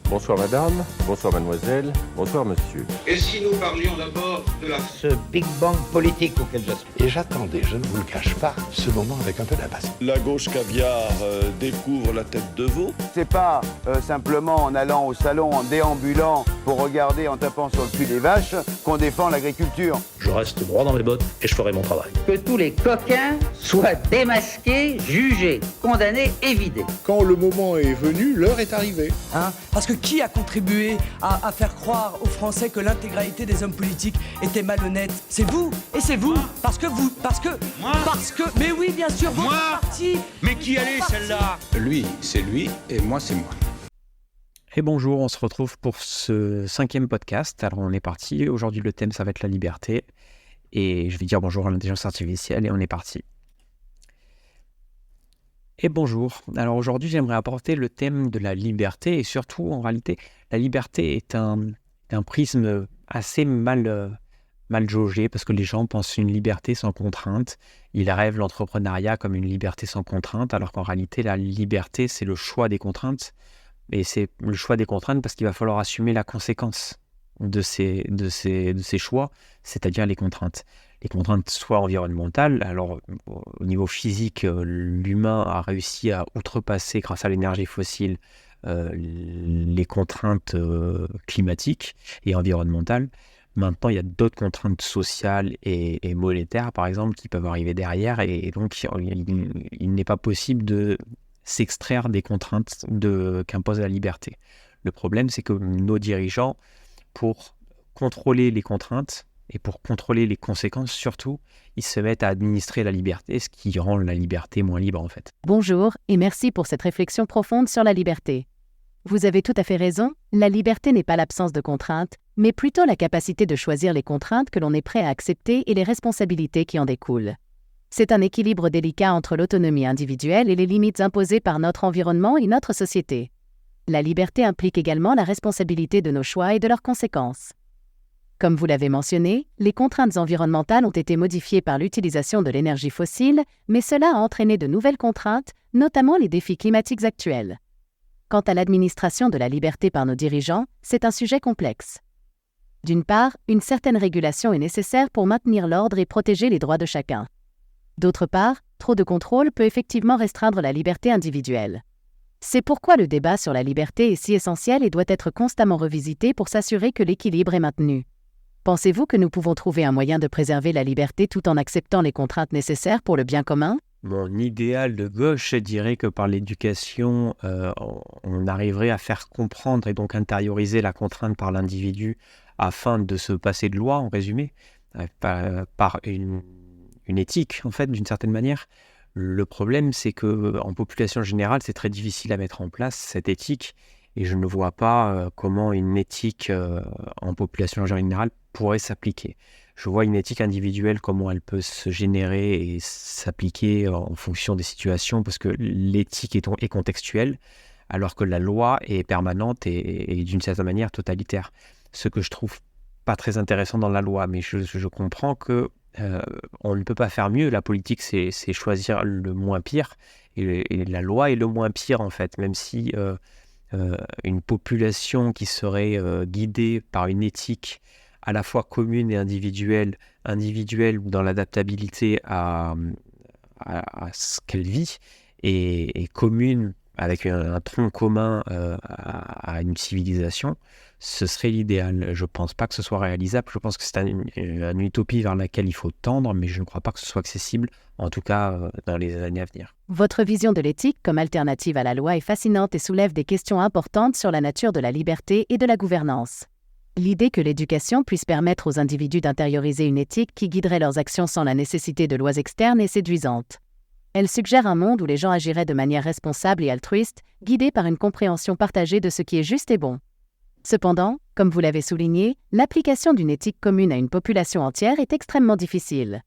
Bonsoir madame, bonsoir mademoiselle, bonsoir monsieur. Et si nous parlions d'abord de ce Big Bang politique auquel j'aspire. Et j'attendais, je ne vous le cache pas, ce moment avec un peu d'impatience. La gauche caviar découvre la tête de veau. C'est pas simplement en allant au salon, en déambulant pour regarder, en tapant sur le cul des vaches, qu'on défend l'agriculture. Je reste droit dans mes bottes et je ferai mon travail. Que tous les coquins soient démasqués, jugés, condamnés et vidés. Quand le moment est venu, l'heure est arrivée. Parce que qui a contribué à faire croire aux Français que l'intégralité des hommes politiques était malhonnête? C'est vous. Et c'est vous. Parce que... Mais oui, bien sûr, votre parti. Mais qui allait celle-là? Lui, c'est lui et moi, c'est moi. Et bonjour, on se retrouve pour ce 5e podcast. Alors on est parti. Aujourd'hui, le thème, ça va être la liberté. Et je vais dire bonjour à l'intelligence artificielle et on est parti. Et bonjour. Alors aujourd'hui, j'aimerais apporter le thème de la liberté et surtout, en réalité, la liberté est un prisme assez mal jaugé parce que les gens pensent une liberté sans contrainte. Ils rêvent l'entrepreneuriat comme une liberté sans contrainte, alors qu'en réalité, la liberté, c'est le choix des contraintes. Et c'est le choix des contraintes parce qu'il va falloir assumer la conséquence de ces choix, c'est-à-dire les contraintes. Les contraintes soit environnementales, alors au niveau physique, l'humain a réussi à outrepasser grâce à l'énergie fossile les contraintes climatiques et environnementales. Maintenant, il y a d'autres contraintes sociales et monétaires, par exemple, qui peuvent arriver derrière et donc il n'est pas possible de s'extraire des contraintes qu'impose la liberté. Le problème, c'est que nos dirigeants, pour contrôler les contraintes et pour contrôler les conséquences surtout, ils se mettent à administrer la liberté, ce qui rend la liberté moins libre en fait. Bonjour et merci pour cette réflexion profonde sur la liberté. Vous avez tout à fait raison, la liberté n'est pas l'absence de contraintes, mais plutôt la capacité de choisir les contraintes que l'on est prêt à accepter et les responsabilités qui en découlent. C'est un équilibre délicat entre l'autonomie individuelle et les limites imposées par notre environnement et notre société. La liberté implique également la responsabilité de nos choix et de leurs conséquences. Comme vous l'avez mentionné, les contraintes environnementales ont été modifiées par l'utilisation de l'énergie fossile, mais cela a entraîné de nouvelles contraintes, notamment les défis climatiques actuels. Quant à l'administration de la liberté par nos dirigeants, c'est un sujet complexe. D'une part, une certaine régulation est nécessaire pour maintenir l'ordre et protéger les droits de chacun. D'autre part, trop de contrôle peut effectivement restreindre la liberté individuelle. C'est pourquoi le débat sur la liberté est si essentiel et doit être constamment revisité pour s'assurer que l'équilibre est maintenu. Pensez-vous que nous pouvons trouver un moyen de préserver la liberté tout en acceptant les contraintes nécessaires pour le bien commun? Mon idéal de gauche dirait que par l'éducation, on arriverait à faire comprendre et donc intérioriser la contrainte par l'individu afin de se passer de loi, en résumé, par une éthique, en fait, d'une certaine manière. Le problème, c'est qu'en population générale, c'est très difficile à mettre en place, cette éthique, et je ne vois pas comment une éthique en population générale pourrait s'appliquer. Je vois une éthique individuelle, comment elle peut se générer et s'appliquer en fonction des situations, parce que l'éthique est contextuelle, alors que la loi est permanente et d'une certaine manière totalitaire. Ce que je trouve pas très intéressant dans la loi, mais je comprends que on ne peut pas faire mieux. La politique, c'est choisir le moins pire, et la loi est le moins pire en fait, même si une population qui serait guidée par une éthique à la fois commune et individuelle dans l'adaptabilité à ce qu'elle vit, et commune avec un tronc commun à une civilisation, ce serait l'idéal. Je ne pense pas que ce soit réalisable. Je pense que c'est une utopie vers laquelle il faut tendre, mais je ne crois pas que ce soit accessible, en tout cas dans les années à venir. Votre vision de l'éthique comme alternative à la loi est fascinante et soulève des questions importantes sur la nature de la liberté et de la gouvernance. L'idée que l'éducation puisse permettre aux individus d'intérioriser une éthique qui guiderait leurs actions sans la nécessité de lois externes est séduisante. Elle suggère un monde où les gens agiraient de manière responsable et altruiste, guidés par une compréhension partagée de ce qui est juste et bon. Cependant, comme vous l'avez souligné, l'application d'une éthique commune à une population entière est extrêmement difficile.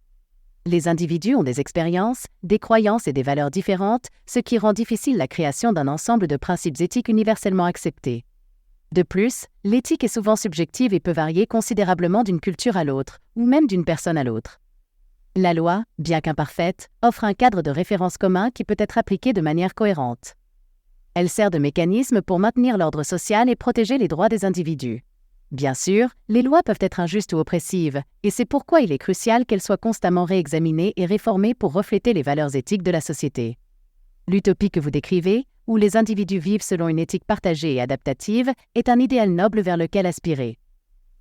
Les individus ont des expériences, des croyances et des valeurs différentes, ce qui rend difficile la création d'un ensemble de principes éthiques universellement acceptés. De plus, l'éthique est souvent subjective et peut varier considérablement d'une culture à l'autre, ou même d'une personne à l'autre. La loi, bien qu'imparfaite, offre un cadre de référence commun qui peut être appliqué de manière cohérente. Elle sert de mécanisme pour maintenir l'ordre social et protéger les droits des individus. Bien sûr, les lois peuvent être injustes ou oppressives, et c'est pourquoi il est crucial qu'elles soient constamment réexaminées et réformées pour refléter les valeurs éthiques de la société. L'utopie que vous décrivez, où les individus vivent selon une éthique partagée et adaptative, est un idéal noble vers lequel aspirer.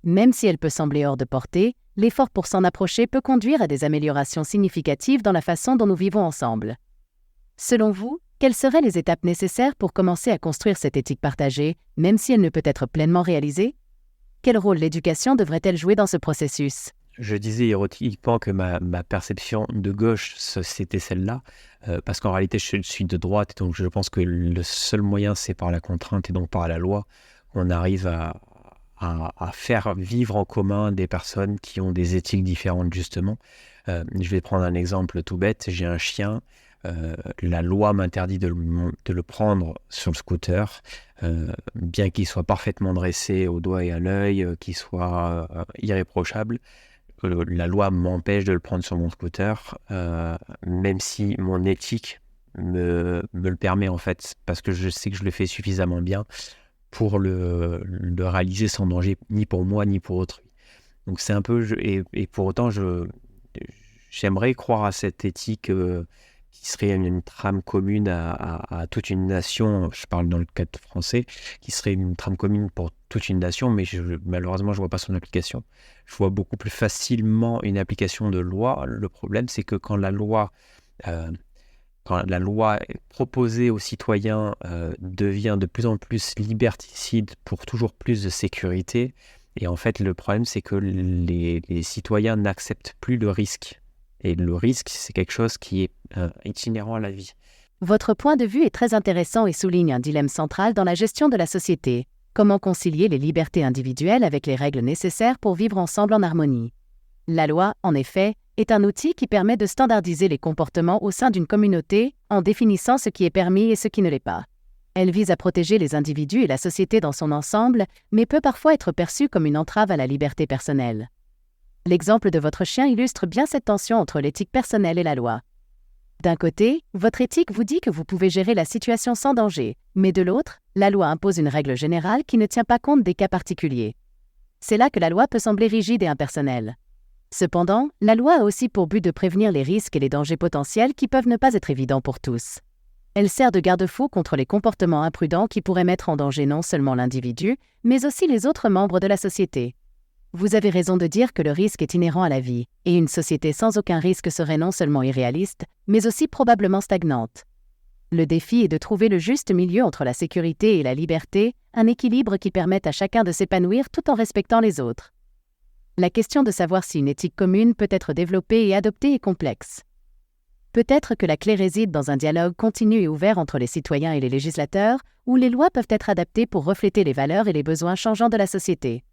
Même si elle peut sembler hors de portée, l'effort pour s'en approcher peut conduire à des améliorations significatives dans la façon dont nous vivons ensemble. Selon vous, quelles seraient les étapes nécessaires pour commencer à construire cette éthique partagée, même si elle ne peut être pleinement réalisée? Quel rôle l'éducation devrait-elle jouer dans ce processus? Je disais ironiquement que ma perception de gauche, c'était celle-là, parce qu'en réalité, je suis de droite, et donc je pense que le seul moyen, c'est par la contrainte et donc par la loi, qu'on arrive à faire vivre en commun des personnes qui ont des éthiques différentes, justement. Je vais prendre un exemple tout bête. J'ai un chien. La loi m'interdit de le prendre sur le scooter, bien qu'il soit parfaitement dressé au doigt et à l'œil, qu'il soit irréprochable. La loi m'empêche de le prendre sur mon scooter, même si mon éthique me le permet en fait, parce que je sais que je le fais suffisamment bien pour le réaliser sans danger, ni pour moi, ni pour autrui. Donc c'est un peu... Et pour autant, j'aimerais croire à cette éthique qui serait une trame commune à toute une nation, je parle dans le cadre français, qui serait une trame commune pour toute une nation, mais malheureusement, je ne vois pas son application. Je vois beaucoup plus facilement une application de loi. Le problème, c'est que quand la loi proposée aux citoyens devient de plus en plus liberticide pour toujours plus de sécurité, et en fait, le problème, c'est que les citoyens n'acceptent plus le risque. Et le risque, c'est quelque chose qui est itinérant à la vie. Votre point de vue est très intéressant et souligne un dilemme central dans la gestion de la société. Comment concilier les libertés individuelles avec les règles nécessaires pour vivre ensemble en harmonie? La loi, en effet, est un outil qui permet de standardiser les comportements au sein d'une communauté en définissant ce qui est permis et ce qui ne l'est pas. Elle vise à protéger les individus et la société dans son ensemble, mais peut parfois être perçue comme une entrave à la liberté personnelle. L'exemple de votre chien illustre bien cette tension entre l'éthique personnelle et la loi. D'un côté, votre éthique vous dit que vous pouvez gérer la situation sans danger, mais de l'autre, la loi impose une règle générale qui ne tient pas compte des cas particuliers. C'est là que la loi peut sembler rigide et impersonnelle. Cependant, la loi a aussi pour but de prévenir les risques et les dangers potentiels qui peuvent ne pas être évidents pour tous. Elle sert de garde-fou contre les comportements imprudents qui pourraient mettre en danger non seulement l'individu, mais aussi les autres membres de la société. Vous avez raison de dire que le risque est inhérent à la vie, et une société sans aucun risque serait non seulement irréaliste, mais aussi probablement stagnante. Le défi est de trouver le juste milieu entre la sécurité et la liberté, un équilibre qui permette à chacun de s'épanouir tout en respectant les autres. La question de savoir si une éthique commune peut être développée et adoptée est complexe. Peut-être que la clé réside dans un dialogue continu et ouvert entre les citoyens et les législateurs, où les lois peuvent être adaptées pour refléter les valeurs et les besoins changeants de la société.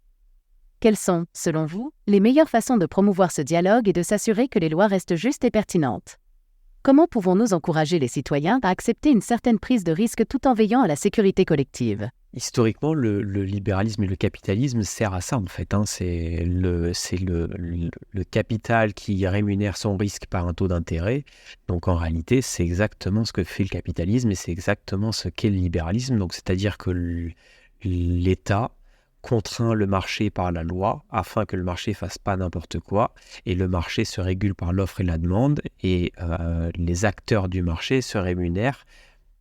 Quelles sont, selon vous, les meilleures façons de promouvoir ce dialogue et de s'assurer que les lois restent justes et pertinentes? Comment pouvons-nous encourager les citoyens à accepter une certaine prise de risque tout en veillant à la sécurité collective? Historiquement, le libéralisme et le capitalisme servent à ça, en fait. C'est le capital qui rémunère son risque par un taux d'intérêt. Donc, en réalité, c'est exactement ce que fait le capitalisme et c'est exactement ce qu'est le libéralisme. Donc, c'est-à-dire que l'État contraint le marché par la loi afin que le marché fasse pas n'importe quoi et le marché se régule par l'offre et la demande et les acteurs du marché se rémunèrent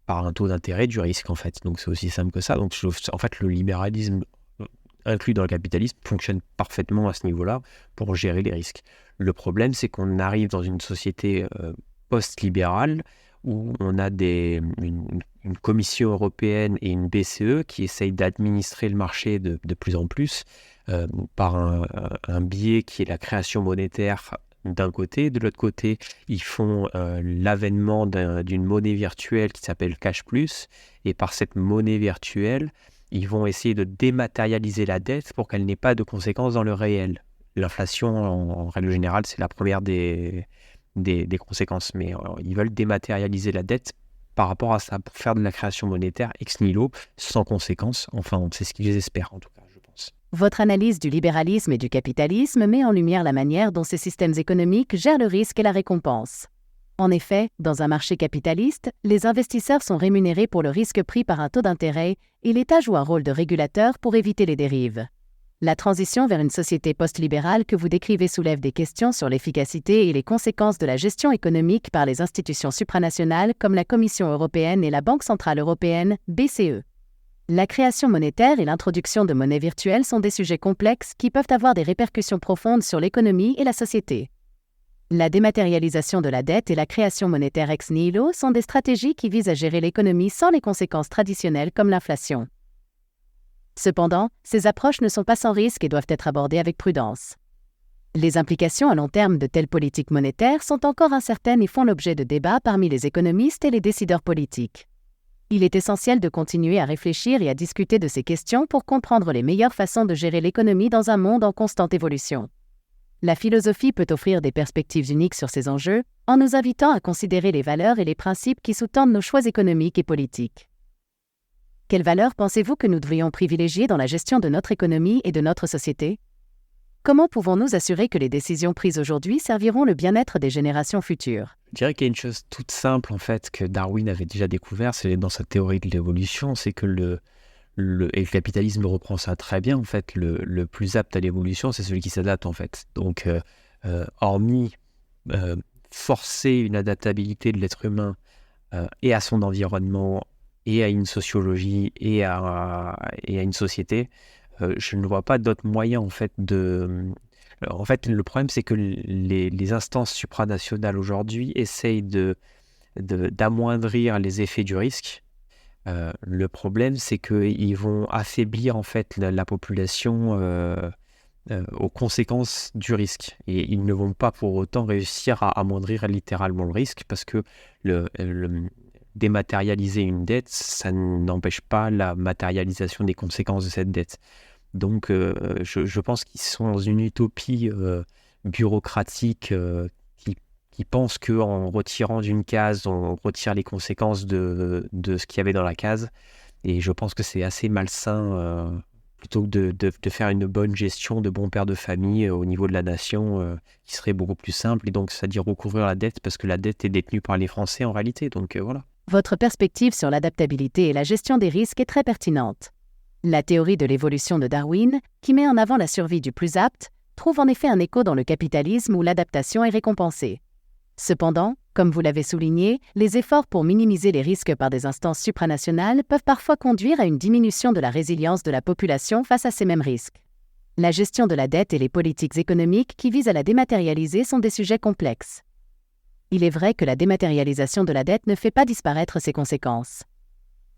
par un taux d'intérêt du risque en fait. Donc c'est aussi simple que ça. Donc en fait le libéralisme inclus dans le capitalisme fonctionne parfaitement à ce niveau-là pour gérer les risques. Le problème c'est qu'on arrive dans une société post-libérale où on a une Commission européenne et une BCE qui essayent d'administrer le marché de plus en plus par un biais qui est la création monétaire d'un côté. De l'autre côté, ils font l'avènement d'une monnaie virtuelle qui s'appelle Cash Plus. Et par cette monnaie virtuelle, ils vont essayer de dématérialiser la dette pour qu'elle n'ait pas de conséquences dans le réel. L'inflation, en règle générale, c'est la première des conséquences. Mais ils veulent dématérialiser la dette par rapport à ça, pour faire de la création monétaire ex nihilo, sans conséquences. Enfin, c'est ce qu'ils espèrent, en tout cas, je pense. Votre analyse du libéralisme et du capitalisme met en lumière la manière dont ces systèmes économiques gèrent le risque et la récompense. En effet, dans un marché capitaliste, les investisseurs sont rémunérés pour le risque pris par un taux d'intérêt et l'État joue un rôle de régulateur pour éviter les dérives. La transition vers une société post-libérale que vous décrivez soulève des questions sur l'efficacité et les conséquences de la gestion économique par les institutions supranationales comme la Commission européenne et la Banque centrale européenne, BCE. La création monétaire et l'introduction de monnaies virtuelles sont des sujets complexes qui peuvent avoir des répercussions profondes sur l'économie et la société. La dématérialisation de la dette et la création monétaire ex nihilo sont des stratégies qui visent à gérer l'économie sans les conséquences traditionnelles comme l'inflation. Cependant, ces approches ne sont pas sans risque et doivent être abordées avec prudence. Les implications à long terme de telles politiques monétaires sont encore incertaines et font l'objet de débats parmi les économistes et les décideurs politiques. Il est essentiel de continuer à réfléchir et à discuter de ces questions pour comprendre les meilleures façons de gérer l'économie dans un monde en constante évolution. La philosophie peut offrir des perspectives uniques sur ces enjeux, en nous invitant à considérer les valeurs et les principes qui sous-tendent nos choix économiques et politiques. Quelles valeurs pensez-vous que nous devrions privilégier dans la gestion de notre économie et de notre société? Comment pouvons-nous assurer que les décisions prises aujourd'hui serviront le bien-être des générations futures? Je dirais qu'il y a une chose toute simple en fait que Darwin avait déjà découvert, c'est dans sa théorie de l'évolution, c'est que et le capitalisme reprend ça très bien en fait, le plus apte à l'évolution, c'est celui qui s'adapte en fait. Donc, hormis forcer une adaptabilité de l'être humain et à son environnement, et à une sociologie et à une société, je ne vois pas d'autre moyen en fait En fait, le problème c'est que les instances supranationales aujourd'hui essayent d'amoindrir les effets du risque. Le problème c'est qu'ils vont affaiblir en fait la population aux conséquences du risque. Et ils ne vont pas pour autant réussir à amoindrir littéralement le risque parce que dématérialiser une dette, ça n'empêche pas la matérialisation des conséquences de cette dette. Donc, je pense qu'ils sont dans une utopie bureaucratique qui pense qu'en retirant d'une case, on retire les conséquences de ce qu'il y avait dans la case. Et je pense que c'est assez malsain, plutôt que de faire une bonne gestion de bon père de famille au niveau de la nation, qui serait beaucoup plus simple. Et donc, c'est-à-dire recouvrir la dette, parce que la dette est détenue par les Français en réalité. Donc, voilà. Votre perspective sur l'adaptabilité et la gestion des risques est très pertinente. La théorie de l'évolution de Darwin, qui met en avant la survie du plus apte, trouve en effet un écho dans le capitalisme où l'adaptation est récompensée. Cependant, comme vous l'avez souligné, les efforts pour minimiser les risques par des instances supranationales peuvent parfois conduire à une diminution de la résilience de la population face à ces mêmes risques. La gestion de la dette et les politiques économiques qui visent à la dématérialiser sont des sujets complexes. Il est vrai que la dématérialisation de la dette ne fait pas disparaître ses conséquences.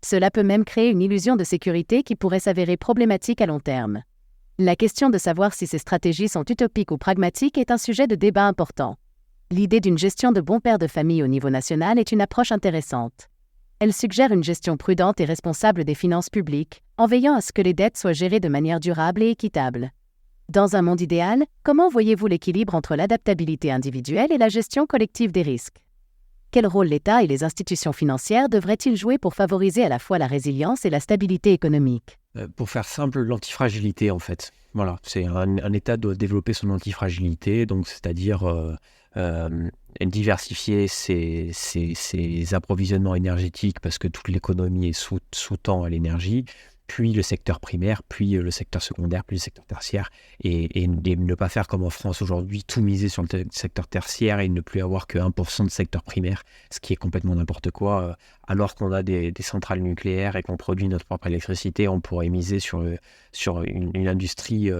Cela peut même créer une illusion de sécurité qui pourrait s'avérer problématique à long terme. La question de savoir si ces stratégies sont utopiques ou pragmatiques est un sujet de débat important. L'idée d'une gestion de bon père de famille au niveau national est une approche intéressante. Elle suggère une gestion prudente et responsable des finances publiques, en veillant à ce que les dettes soient gérées de manière durable et équitable. Dans un monde idéal, comment voyez-vous l'équilibre entre l'adaptabilité individuelle et la gestion collective des risques? Quel rôle l'État et les institutions financières devraient-ils jouer pour favoriser à la fois la résilience et la stabilité économique? Pour faire simple, l'antifragilité en fait. Voilà, c'est un État doit développer son antifragilité, donc c'est-à-dire diversifier ses approvisionnements énergétiques parce que toute l'économie est sous-tend à l'énergie, puis le secteur primaire, puis le secteur secondaire, puis le secteur tertiaire, et ne pas faire comme en France aujourd'hui, tout miser sur le secteur tertiaire et ne plus avoir que 1% de secteur primaire, ce qui est complètement n'importe quoi. Alors qu'on a des centrales nucléaires et qu'on produit notre propre électricité, on pourrait miser sur une industrie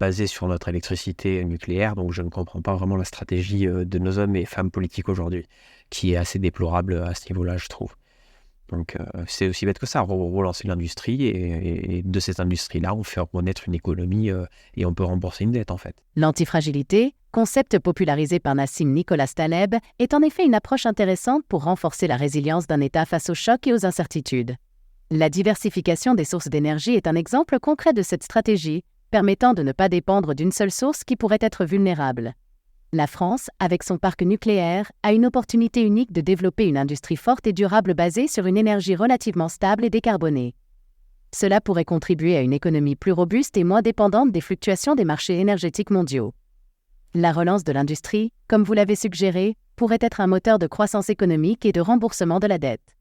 basée sur notre électricité nucléaire. Donc je ne comprends pas vraiment la stratégie de nos hommes et femmes politiques aujourd'hui, qui est assez déplorable à ce niveau-là, je trouve. Donc c'est aussi bête que ça, relancer l'industrie et de cette industrie-là, on fait renaître une économie et on peut rembourser une dette en fait. L'antifragilité, concept popularisé par Nassim Nicholas Taleb, est en effet une approche intéressante pour renforcer la résilience d'un État face aux chocs et aux incertitudes. La diversification des sources d'énergie est un exemple concret de cette stratégie, permettant de ne pas dépendre d'une seule source qui pourrait être vulnérable. La France, avec son parc nucléaire, a une opportunité unique de développer une industrie forte et durable basée sur une énergie relativement stable et décarbonée. Cela pourrait contribuer à une économie plus robuste et moins dépendante des fluctuations des marchés énergétiques mondiaux. La relance de l'industrie, comme vous l'avez suggéré, pourrait être un moteur de croissance économique et de remboursement de la dette.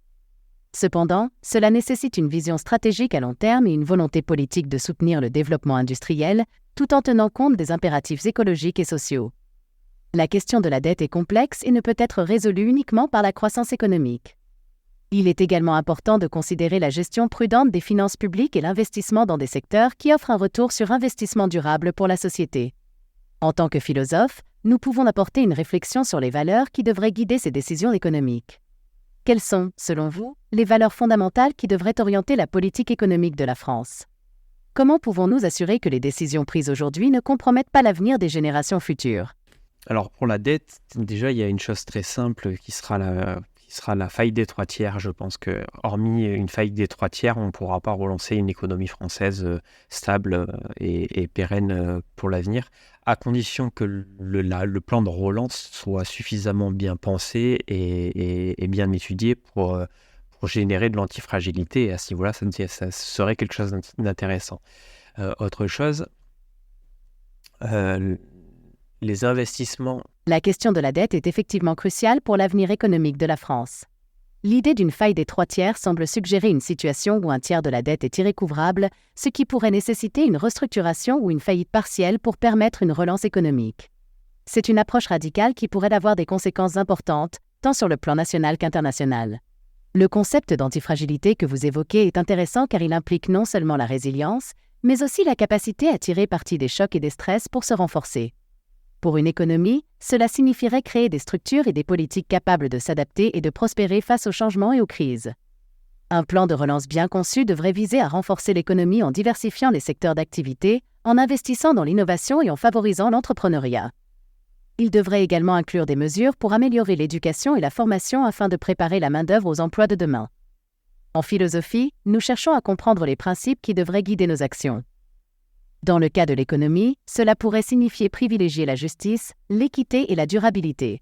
Cependant, cela nécessite une vision stratégique à long terme et une volonté politique de soutenir le développement industriel, tout en tenant compte des impératifs écologiques et sociaux. La question de la dette est complexe et ne peut être résolue uniquement par la croissance économique. Il est également important de considérer la gestion prudente des finances publiques et l'investissement dans des secteurs qui offrent un retour sur investissement durable pour la société. En tant que philosophe, nous pouvons apporter une réflexion sur les valeurs qui devraient guider ces décisions économiques. Quelles sont, selon vous, les valeurs fondamentales qui devraient orienter la politique économique de la France ? Comment pouvons-nous assurer que les décisions prises aujourd'hui ne compromettent pas l'avenir des générations futures ? Alors pour la dette, déjà il y a une chose très simple qui sera la faillite des 3 tiers. Je pense que hormis une faillite des 3 tiers, on ne pourra pas relancer une économie française stable et pérenne pour l'avenir, à condition que le plan de relance soit suffisamment bien pensé et bien étudié pour générer de l'antifragilité. Et à ce niveau-là, ça serait quelque chose d'intéressant. Autre chose, les investissements. La question de la dette est effectivement cruciale pour l'avenir économique de la France. L'idée d'une faille des 3 tiers semble suggérer une situation où un tiers de la dette est irrécouvrable, ce qui pourrait nécessiter une restructuration ou une faillite partielle pour permettre une relance économique. C'est une approche radicale qui pourrait avoir des conséquences importantes, tant sur le plan national qu'international. Le concept d'antifragilité que vous évoquez est intéressant car il implique non seulement la résilience, mais aussi la capacité à tirer parti des chocs et des stress pour se renforcer. Pour une économie, cela signifierait créer des structures et des politiques capables de s'adapter et de prospérer face aux changements et aux crises. Un plan de relance bien conçu devrait viser à renforcer l'économie en diversifiant les secteurs d'activité, en investissant dans l'innovation et en favorisant l'entrepreneuriat. Il devrait également inclure des mesures pour améliorer l'éducation et la formation afin de préparer la main-d'œuvre aux emplois de demain. En philosophie, nous cherchons à comprendre les principes qui devraient guider nos actions. Dans le cas de l'économie, cela pourrait signifier privilégier la justice, l'équité et la durabilité.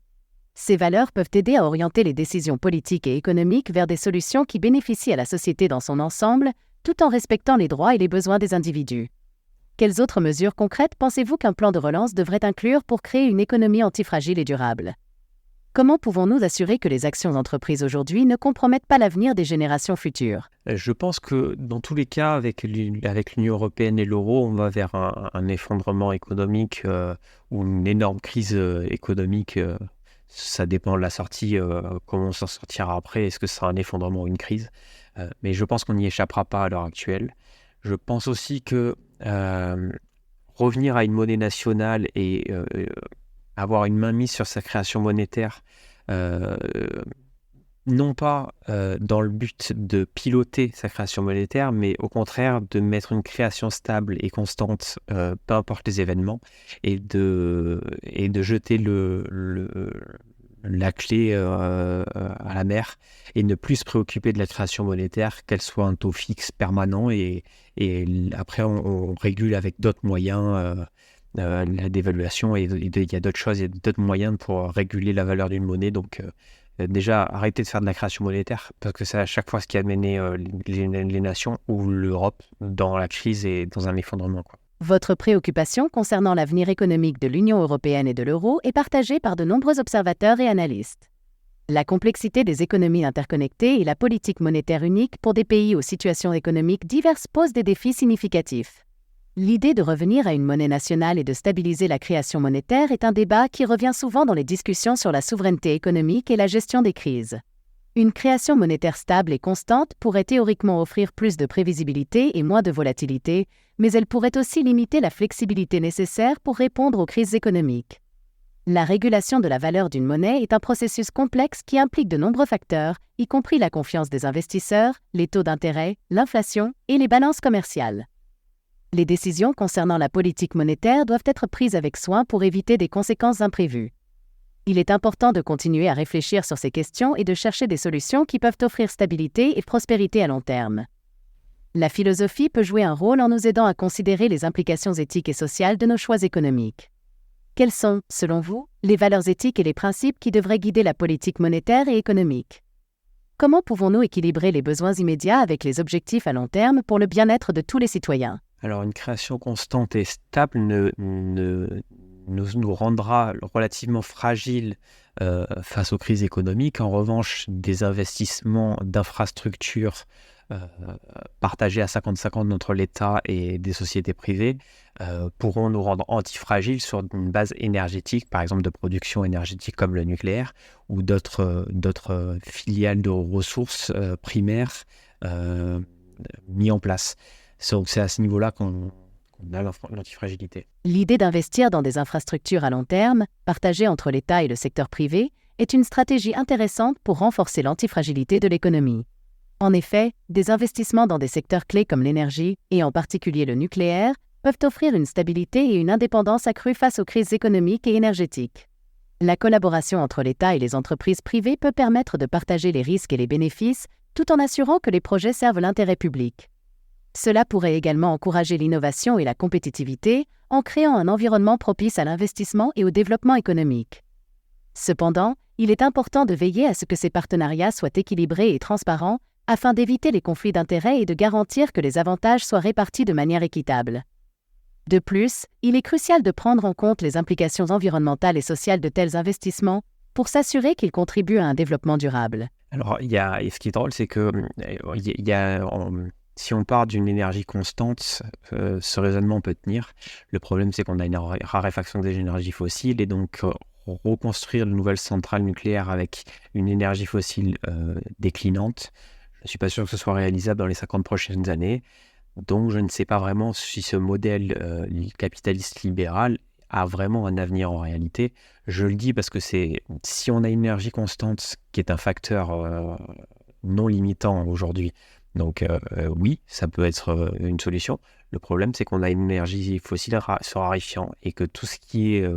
Ces valeurs peuvent aider à orienter les décisions politiques et économiques vers des solutions qui bénéficient à la société dans son ensemble, tout en respectant les droits et les besoins des individus. Quelles autres mesures concrètes pensez-vous qu'un plan de relance devrait inclure pour créer une économie antifragile et durable ? Comment pouvons-nous assurer que les actions entreprises aujourd'hui ne compromettent pas l'avenir des générations futures ? Je pense que dans tous les cas, avec l'Union européenne et l'euro, on va vers un effondrement économique ou une énorme crise économique. Ça dépend de la sortie, comment on s'en sortira après. Est-ce que ce sera un effondrement ou une crise ? Mais je pense qu'on n'y échappera pas à l'heure actuelle. Je pense aussi que revenir à une monnaie nationale et avoir une mainmise sur sa création monétaire, non pas dans le but de piloter sa création monétaire, mais au contraire de mettre une création stable et constante, peu importe les événements, et de jeter la clé à la mer et ne plus se préoccuper de la création monétaire, qu'elle soit un taux fixe permanent et après on régule avec d'autres moyens la dévaluation et il y a d'autres choses, il y a d'autres moyens pour réguler la valeur d'une monnaie. Donc déjà, arrêtez de faire de la création monétaire parce que c'est à chaque fois ce qui a mené les nations ou l'Europe dans la crise et dans un effondrement, quoi. Votre préoccupation concernant l'avenir économique de l'Union européenne et de l'euro est partagée par de nombreux observateurs et analystes. La complexité des économies interconnectées et la politique monétaire unique pour des pays aux situations économiques diverses posent des défis significatifs. L'idée de revenir à une monnaie nationale et de stabiliser la création monétaire est un débat qui revient souvent dans les discussions sur la souveraineté économique et la gestion des crises. Une création monétaire stable et constante pourrait théoriquement offrir plus de prévisibilité et moins de volatilité, mais elle pourrait aussi limiter la flexibilité nécessaire pour répondre aux crises économiques. La régulation de la valeur d'une monnaie est un processus complexe qui implique de nombreux facteurs, y compris la confiance des investisseurs, les taux d'intérêt, l'inflation et les balances commerciales. Les décisions concernant la politique monétaire doivent être prises avec soin pour éviter des conséquences imprévues. Il est important de continuer à réfléchir sur ces questions et de chercher des solutions qui peuvent offrir stabilité et prospérité à long terme. La philosophie peut jouer un rôle en nous aidant à considérer les implications éthiques et sociales de nos choix économiques. Quelles sont, selon vous, les valeurs éthiques et les principes qui devraient guider la politique monétaire et économique ? Comment pouvons-nous équilibrer les besoins immédiats avec les objectifs à long terme pour le bien-être de tous les citoyens ? Alors, une création constante et stable ne nous rendra relativement fragiles face aux crises économiques. En revanche, des investissements d'infrastructures partagés à 50-50 entre l'État et des sociétés privées pourront nous rendre antifragiles sur une base énergétique, par exemple de production énergétique comme le nucléaire ou d'autres filiales de ressources primaires mis en place. Donc c'est à ce niveau-là qu'on a l'antifragilité. L'idée d'investir dans des infrastructures à long terme, partagées entre l'État et le secteur privé, est une stratégie intéressante pour renforcer l'antifragilité de l'économie. En effet, des investissements dans des secteurs clés comme l'énergie, et en particulier le nucléaire, peuvent offrir une stabilité et une indépendance accrues face aux crises économiques et énergétiques. La collaboration entre l'État et les entreprises privées peut permettre de partager les risques et les bénéfices, tout en assurant que les projets servent l'intérêt public. Cela pourrait également encourager l'innovation et la compétitivité en créant un environnement propice à l'investissement et au développement économique. Cependant, il est important de veiller à ce que ces partenariats soient équilibrés et transparents afin d'éviter les conflits d'intérêts et de garantir que les avantages soient répartis de manière équitable. De plus, il est crucial de prendre en compte les implications environnementales et sociales de tels investissements pour s'assurer qu'ils contribuent à un développement durable. Alors, ce qui est drôle, c'est que si on part d'une énergie constante, ce raisonnement peut tenir. Le problème, c'est qu'on a une raréfaction des énergies fossiles et donc reconstruire de nouvelles centrales nucléaires avec une énergie fossile déclinante, je ne suis pas sûr que ce soit réalisable dans les 50 prochaines années. Donc, je ne sais pas vraiment si ce modèle capitaliste libéral a vraiment un avenir en réalité. Je le dis parce que si on a une énergie constante qui est un facteur non limitant aujourd'hui, donc oui, ça peut être une solution. Le problème, c'est qu'on a une énergie fossile se raréfiant et que tout ce qui est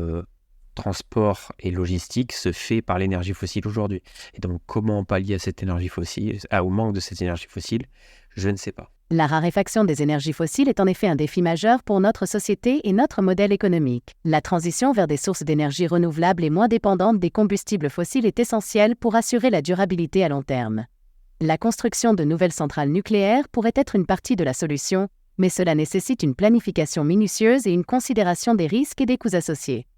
transport et logistique se fait par l'énergie fossile aujourd'hui. Et donc, comment pallier à cette énergie fossile, au manque de cette énergie fossile, je ne sais pas. La raréfaction des énergies fossiles est en effet un défi majeur pour notre société et notre modèle économique. La transition vers des sources d'énergie renouvelables et moins dépendantes des combustibles fossiles est essentielle pour assurer la durabilité à long terme. La construction de nouvelles centrales nucléaires pourrait être une partie de la solution, mais cela nécessite une planification minutieuse et une considération des risques et des coûts associés.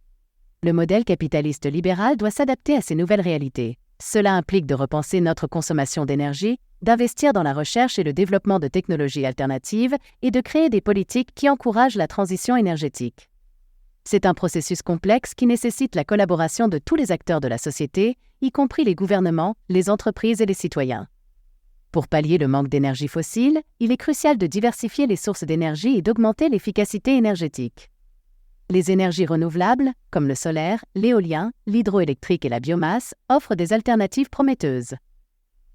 Le modèle capitaliste libéral doit s'adapter à ces nouvelles réalités. Cela implique de repenser notre consommation d'énergie, d'investir dans la recherche et le développement de technologies alternatives et de créer des politiques qui encouragent la transition énergétique. C'est un processus complexe qui nécessite la collaboration de tous les acteurs de la société, y compris les gouvernements, les entreprises et les citoyens. Pour pallier le manque d'énergie fossile, il est crucial de diversifier les sources d'énergie et d'augmenter l'efficacité énergétique. Les énergies renouvelables, comme le solaire, l'éolien, l'hydroélectrique et la biomasse, offrent des alternatives prometteuses.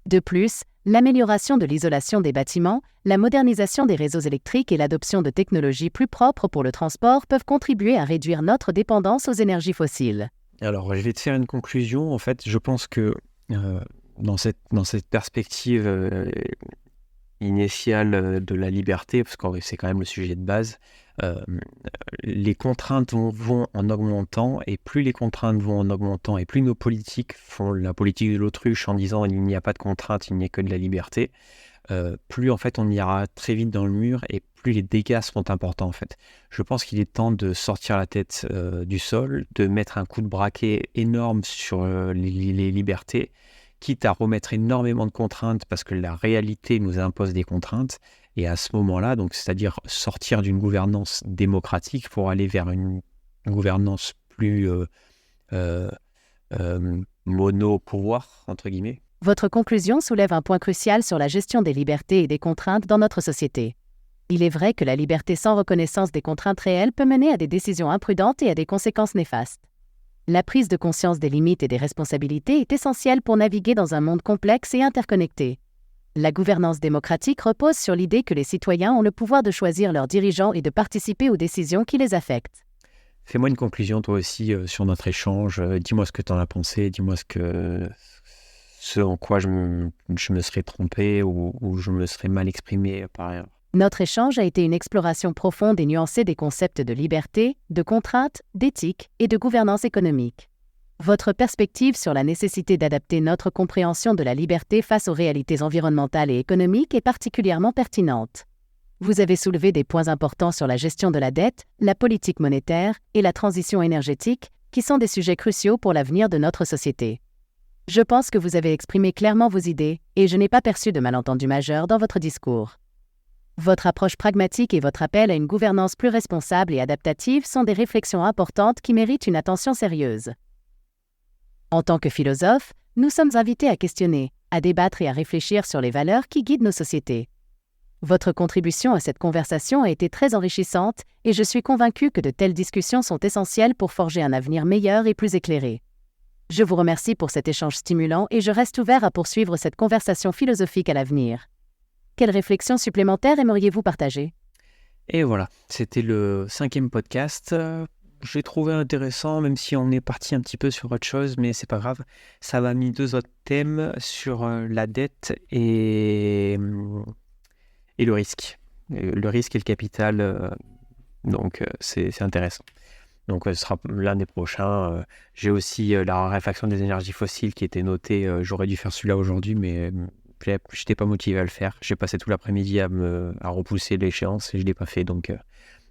De plus, l'amélioration de l'isolation des bâtiments, la modernisation des réseaux électriques et l'adoption de technologies plus propres pour le transport peuvent contribuer à réduire notre dépendance aux énergies fossiles. Alors, je vais te faire une conclusion. En fait, je pense que dans cette perspective initiale de la liberté, parce que c'est quand même le sujet de base, les contraintes vont en augmentant, et plus les contraintes vont en augmentant, et plus nos politiques font la politique de l'autruche en disant il n'y a pas de contraintes, il n'y a que de la liberté, plus en fait on ira très vite dans le mur et plus les dégâts seront importants en fait. Je pense qu'il est temps de sortir la tête du sol, de mettre un coup de braquet énorme sur les libertés, quitte à remettre énormément de contraintes parce que la réalité nous impose des contraintes. Et à ce moment-là, donc, c'est-à-dire sortir d'une gouvernance démocratique pour aller vers une gouvernance plus mono-pouvoir, entre guillemets. Votre conclusion soulève un point crucial sur la gestion des libertés et des contraintes dans notre société. Il est vrai que la liberté sans reconnaissance des contraintes réelles peut mener à des décisions imprudentes et à des conséquences néfastes. La prise de conscience des limites et des responsabilités est essentielle pour naviguer dans un monde complexe et interconnecté. La gouvernance démocratique repose sur l'idée que les citoyens ont le pouvoir de choisir leurs dirigeants et de participer aux décisions qui les affectent. Fais-moi une conclusion toi aussi sur notre échange. Dis-moi ce que tu en as pensé, dis-moi ce en quoi je me serais trompé ou je me serais mal exprimé par ailleurs. Notre échange a été une exploration profonde et nuancée des concepts de liberté, de contrainte, d'éthique et de gouvernance économique. Votre perspective sur la nécessité d'adapter notre compréhension de la liberté face aux réalités environnementales et économiques est particulièrement pertinente. Vous avez soulevé des points importants sur la gestion de la dette, la politique monétaire et la transition énergétique, qui sont des sujets cruciaux pour l'avenir de notre société. Je pense que vous avez exprimé clairement vos idées et je n'ai pas perçu de malentendu majeur dans votre discours. Votre approche pragmatique et votre appel à une gouvernance plus responsable et adaptative sont des réflexions importantes qui méritent une attention sérieuse. En tant que philosophe, nous sommes invités à questionner, à débattre et à réfléchir sur les valeurs qui guident nos sociétés. Votre contribution à cette conversation a été très enrichissante et je suis convaincu que de telles discussions sont essentielles pour forger un avenir meilleur et plus éclairé. Je vous remercie pour cet échange stimulant et je reste ouvert à poursuivre cette conversation philosophique à l'avenir. Quelles réflexions supplémentaires aimeriez-vous partager ? Et voilà, c'était le 5e podcast. J'ai trouvé intéressant, même si on est parti un petit peu sur autre chose, mais c'est pas grave. Ça m'a mis 2 autres thèmes sur la dette et le risque. Le risque et le capital, donc c'est intéressant. Donc ce sera l'année prochaine. J'ai aussi la raréfaction des énergies fossiles qui était notée. J'aurais dû faire celui-là aujourd'hui, mais je n'étais pas motivé à le faire. J'ai passé tout l'après-midi à repousser l'échéance et je ne l'ai pas fait. Donc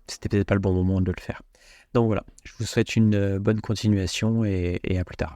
c'était peut-être pas le bon moment de le faire. Donc voilà, je vous souhaite une bonne continuation et à plus tard.